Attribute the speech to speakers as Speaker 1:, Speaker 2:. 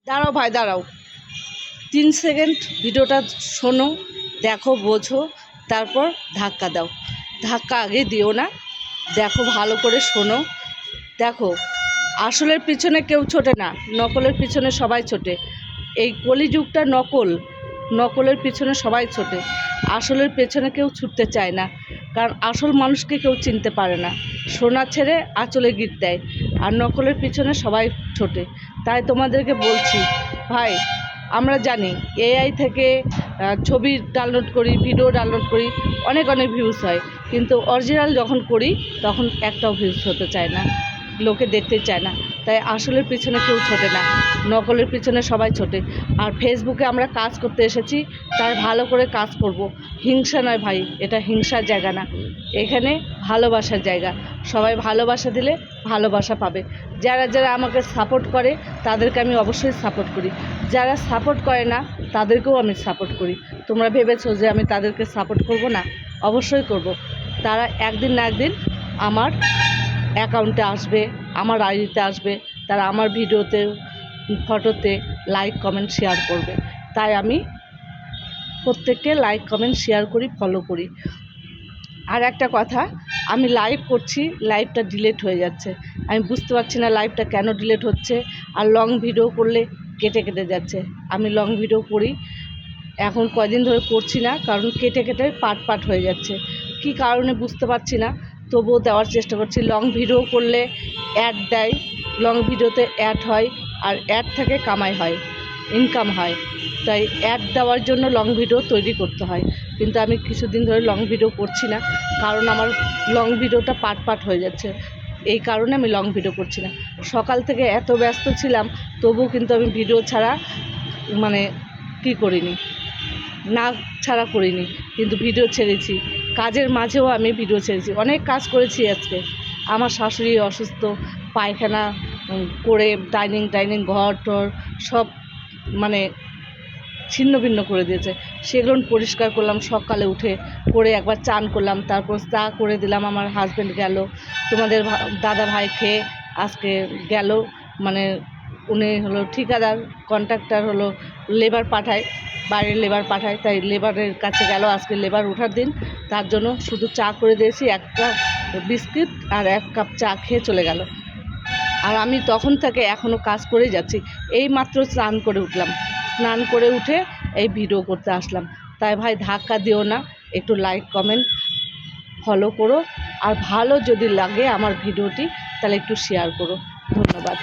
Speaker 1: দাঁড়াও ভাই দাঁড়াও, 3 সেকেন্ড ভিডিওটা শোনো, দেখো, বোঝো, তারপর ধাক্কা দাও। ধাক্কা আগে দিও না, দেখো, ভালো করে শোনো। দেখো, আসলের পিছনে কেউ ছোটে না, নকলের পিছনে সবাই ছোটে। এই কলিযুগটা নকলের পিছনে সবাই ছোটে, আসলের পেছনে কেউ ছুটতে চায় না। কারণ আসল মানুষকে কেউ চিনতে পারে না, সোনা ছেড়ে আঁচলে গিট দেয়, আর নকলের পিছনে সবাই ছোটে। তাই তোমাদেরকে বলছি ভাই, আমরা জানি এআই থেকে ছবি ডাউনলোড করি, ভিডিও ডাউনলোড করি, অনেক ভিউজ হয়, কিন্তু অরিজিনাল যখন করি তখন একটাও ভিউজ হতে চায় না, লোকে দেখতে চায় না। তাই আসলের পিছনে কেউ ছোটে না, নকলের পিছনে সবাই ছোটে। আর ফেসবুকে আমরা কাজ করতে এসেছি, তাই ভালো করে কাজ করব। হিংসা নয় ভাই, এটা হিংসার জায়গা না, এখানে ভালোবাসার জায়গা। সবাই ভালোবাসা দিলে ভালোবাসা পাবে। যারা যারা আমাকে সাপোর্ট করে তাদেরকে আমি অবশ্যই সাপোর্ট করি, যারা সাপোর্ট করে না তাদেরকেও আমি সাপোর্ট করি। তোমরা ভেবেছো যে আমি তাদেরকে সাপোর্ট করব না? অবশ্যই করব। তারা একদিন না একদিন আমার অ্যাকাউন্টে আসবে, আমার আইডিতে আসবে, তারা আমার ভিডিওতে, ফটোতে লাইক কমেন্ট শেয়ার করবে। তাই আমি প্রত্যেককে লাইক কমেন্ট শেয়ার করি, ফলো করি। আর একটা কথা, আমি লাইভ করছি, লাইভটা ডিলিট হয়ে যাচ্ছে, আমি বুঝতে পারছি না লাইভটা কেন ডিলিট হচ্ছে। আর লং ভিডিও করলে কেটে কেটে যাচ্ছে। আমি লং ভিডিও করি, এখন কয়দিন ধরে করছি না, কারণ কেটে কেটে পার্ট হয়ে যাচ্ছে। কি কারণে বুঝতে পারছি না, তবুও দেওয়ার চেষ্টা করছি। লং ভিডিও করলে অ্যাড দেয়, লং ভিডিওতে অ্যাড হয়, আর অ্যাড থেকে কামাই হয়, ইনকাম হয়। তাই অ্যাড দেওয়ার জন্য লং ভিডিও তৈরি করতে হয়, কিন্তু আমি কিছুদিন ধরে লং ভিডিও করছি না, কারণ আমার লং ভিডিওটা পার্ট হয়ে যাচ্ছে। এই কারণে আমি লং ভিডিও করছি না। সকাল থেকে এত ব্যস্ত ছিলাম, তবুও কিন্তু আমি ভিডিও ছাড়া মানে কি করিনি, না ছাড়া করিনি, কিন্তু ভিডিও ছেড়েছি। কাজের মাঝেও আমি ভিডিও ছেড়েছি, অনেক কাজ করেছি। আজকে আমার শাশুড়ি অসুস্থ, পায়খানা করে ডাইনিং ঘর টর সব মানে ছিন্ন ভিন্ন করে দিয়েছে, সেগুলো পরিষ্কার করলাম সকালে উঠে, করে একবার চান করলাম, তারপর চা করে দিলাম। আমার হাজব্যান্ড গেল, তোমাদের দাদা ভাই খেয়ে আজকে গেল, মানে উনি হলো ঠিকাদার, কন্ট্রাক্টর, হলো লেবার পাঠায়, বাইরের লেবার পাঠায়, তাই লেবারের কাছে গেল। আজকে লেবার ওঠার দিন, তার জন্য শুধু চা করে দিয়েছি, একটা বিস্কিট আর 1 কাপ চা খেয়ে চলে গেল। আর আমি তখন থেকে এখনও কাজ করেই যাচ্ছি। এই মাত্র স্নান করে উঠলাম, স্নান করে উঠে এই ভিডিও করতে আসলাম। তাই ভাই ধাক্কা দিও না, একটু লাইক কমেন্ট ফলো করো, আর ভালো যদি লাগে আমার ভিডিওটি তাহলে একটু শেয়ার করো। ধন্যবাদ।